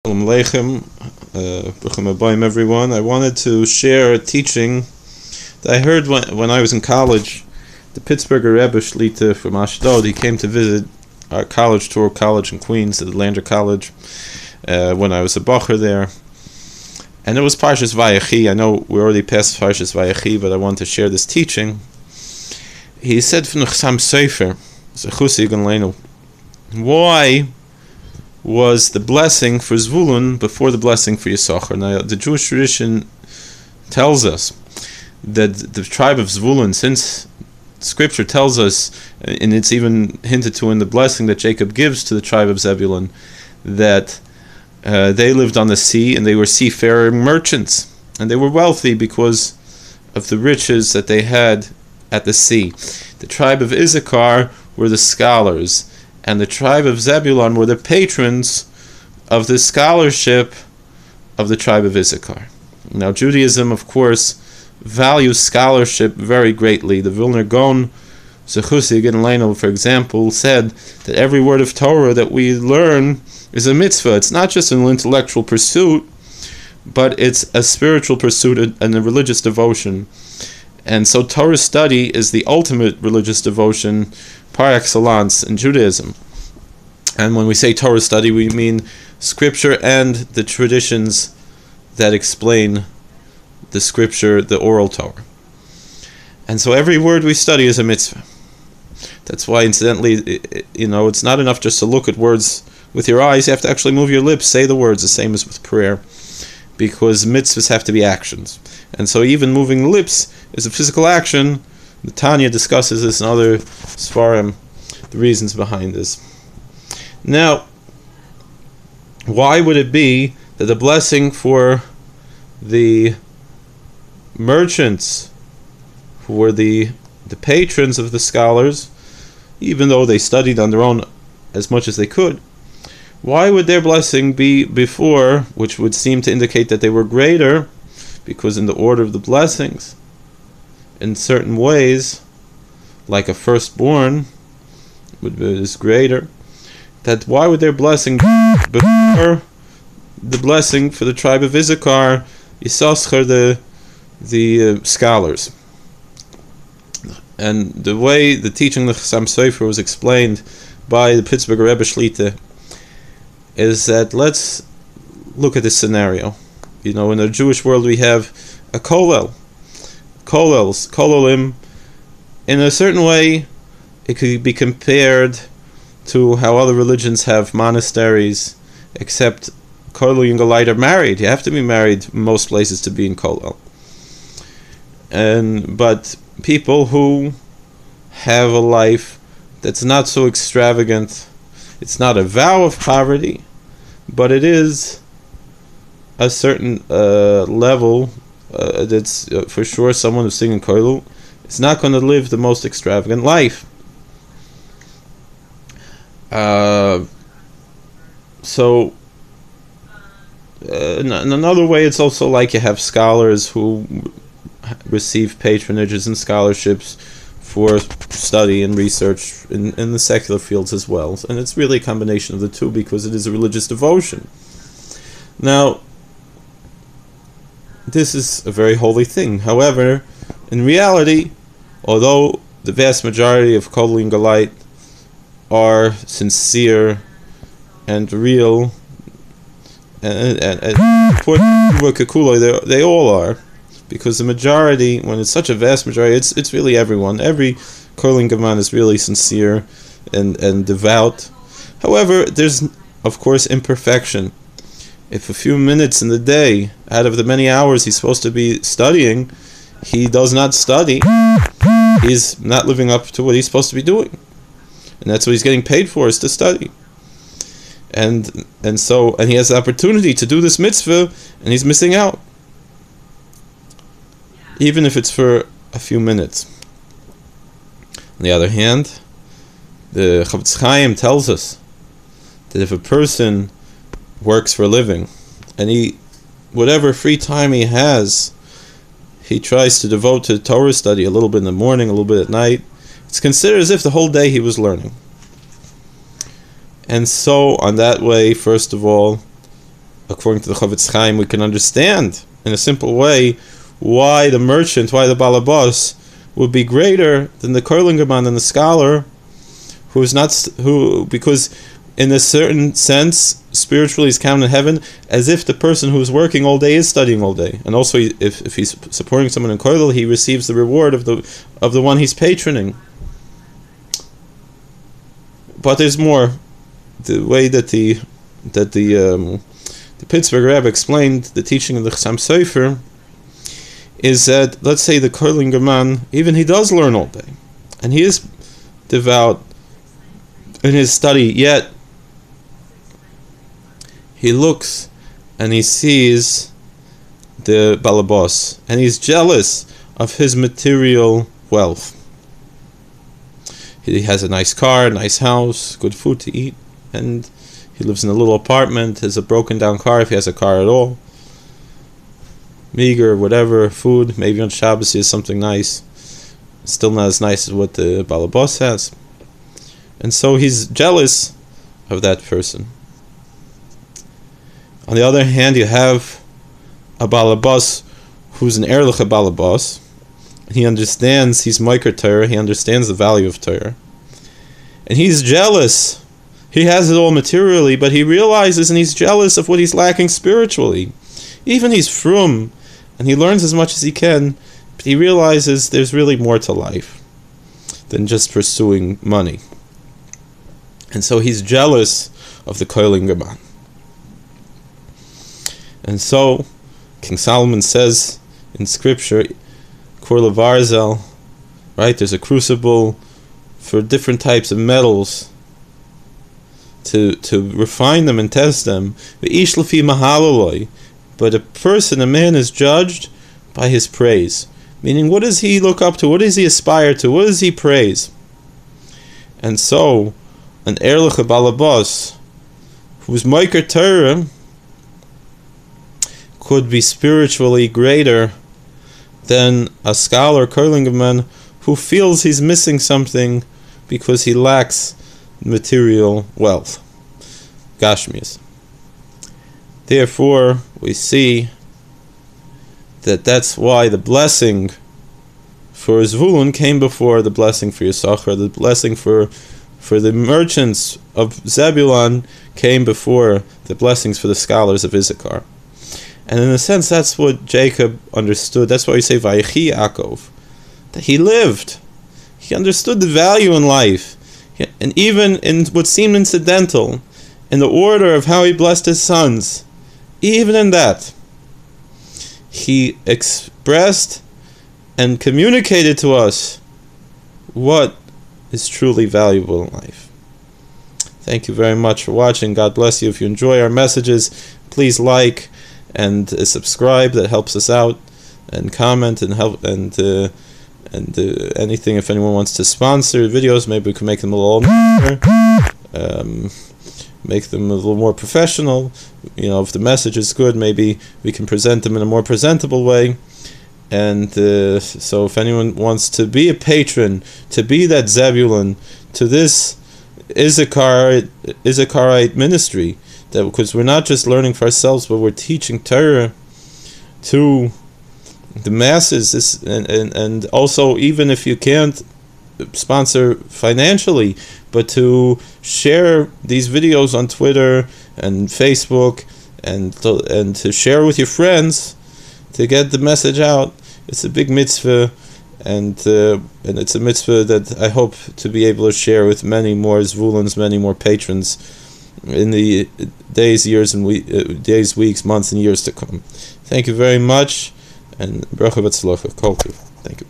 Shalom Aleichem, Bruchim Abayim everyone. I wanted to share a teaching that I heard when I was in college. The Pittsburger Rebbe shlita from Ashdod, he came to visit our college in Queens, at Lander College, when I was a bacher there. And it was Parshas Vayechi. I know we already passed Parshas Vayechi, but I want to share this teaching. He said from the Chasam Sofer, why was the blessing for Zebulon before the blessing for Issachar? Now, the Jewish tradition tells us that the tribe of Zebulon, since Scripture tells us, and it's even hinted to in the blessing that Jacob gives to the tribe of Zebulon, that they lived on the sea and they were seafaring merchants, and they were wealthy because of the riches that they had at the sea. The tribe of Issachar were the scholars, and the tribe of Zebulon were the patrons of the scholarship of the tribe of Issachar. Now, Judaism, of course, values scholarship very greatly. The Vilner Gaon, Zechusi Leino, for example, said that every word of Torah that we learn is a mitzvah. It's not just an intellectual pursuit, but it's a spiritual pursuit and a religious devotion. And so Torah study is the ultimate religious devotion par excellence in Judaism. And when we say Torah study, we mean Scripture and the traditions that explain the Scripture, the oral Torah. And so every word we study is a mitzvah. That's why, incidentally, it's not enough just to look at words with your eyes. You have to actually move your lips, say the words, the same as with prayer, because mitzvahs have to be actions. And so even moving the lips is a physical action. The Tanya discusses this in other Sfarim, the reasons behind this. Now, why would it be that the blessing for the merchants, who were the patrons of the scholars, even though they studied on their own as much as they could, why would their blessing be before, which would seem to indicate that they were greater, because in the order of the blessings, in certain ways, like a firstborn is greater, that why would their blessing before the blessing for the tribe of Issachar, Issachar, the scholars? And the way the teaching of the Chasam Sofer was explained by the Pittsburger Rebbe shlita is that let's look at this scenario. In the Jewish world we have a kollel. Kollelim, in a certain way, it could be compared to how other religions have monasteries, except kollel and galite are married. You have to be married in most places to be in kollel. But people who have a life that's not so extravagant, it's not a vow of poverty, but it is a certain level. That's for sure someone who's singing kollel is not going to live the most extravagant life. In another way, it's also like you have scholars who receive patronages and scholarships for study and research in the secular fields as well. And it's really a combination of the two, because it is a religious devotion. Now, this is a very holy thing. However, in reality, although the vast majority of kollel and galite are sincere and real, and they all are, because the majority, when it's such a vast majority, it's really everyone. Every kollel and gaman is really sincere and devout. However, there's of course imperfection. If a few minutes in the day, out of the many hours he's supposed to be studying, he does not study, he's not living up to what he's supposed to be doing. And that's what he's getting paid for, is to study. And he has the opportunity to do this mitzvah, and he's missing out, even if it's for a few minutes. On the other hand, the Chafetz Chaim tells us that if a person works for a living, and whatever free time he has, he tries to devote to Torah study a little bit in the morning, a little bit at night, it's considered as if the whole day he was learning. And so, on that way, first of all, according to the Chavetz Chaim, we can understand in a simple way why the merchant, why the balabas would be greater than the Kurlingerman and the scholar, because in a certain sense, spiritually is counted in heaven, as if the person who's working all day is studying all day, and also if he's supporting someone in kollel, he receives the reward of the one he's patroning. But there's more. The way that the Pittsburger Rebbe explained the teaching of the Chasam Sofer is that, let's say the Kurlinger man, even he does learn all day, and he is devout in his study, yet he looks and he sees the balabos, and he's jealous of his material wealth. He has a nice car, a nice house, good food to eat, and he lives in a little apartment, has a broken down car if he has a car at all. Meager, whatever, food, maybe on Shabbos he has something nice. Still not as nice as what the balabos has. And so he's jealous of that person. On the other hand, you have a balabos who's an erlich balabos. He understands, he's Meiker Torah, he understands the value of Torah. And he's jealous. He has it all materially, but he realizes and he's jealous of what he's lacking spiritually. Even he's frum, and he learns as much as he can, but he realizes there's really more to life than just pursuing money. And so he's jealous of the Koilinger man. And so, King Solomon says in Scripture, Kur Levarzel, right? There's a crucible for different types of metals to refine them and test them. But a man is judged by his praise. Meaning, what does he look up to? What does he aspire to? What does he praise? And so, an erlich balabos, whose Meiker Torah could be spiritually greater than a scholar, Kurlingerman, who feels he's missing something because he lacks material wealth, Gashmias. Therefore, we see that that's why the blessing for Zebulon came before the blessing for Issachar. The blessing for the merchants of Zebulon came before the blessings for the scholars of Issachar. And in a sense, that's what Jacob understood. That's why we say Vayechi Yaakov, that he lived. He understood the value in life. And even in what seemed incidental, in the order of how he blessed his sons, even in that, he expressed and communicated to us what is truly valuable in life. Thank you very much for watching. God bless you. If you enjoy our messages, please like and subscribe. That helps us out. And comment and help and anything. If anyone wants to sponsor videos, maybe we can make them a little more, make them a little more professional. If the message is good, maybe we can present them in a more presentable way. And so if anyone wants to be a patron, to be that Zebulon, to this Issacharite ministry, that because we're not just learning for ourselves, but we're teaching Torah to the masses, and also, even if you can't sponsor financially, but to share these videos on Twitter and Facebook, and to share with your friends, to get the message out. It's a big mitzvah, and it's a mitzvah that I hope to be able to share with many more Zvulons, many more patrons in the days, weeks, months, and years to come. Thank you very much, and bracha v'tzlacha. Thank you.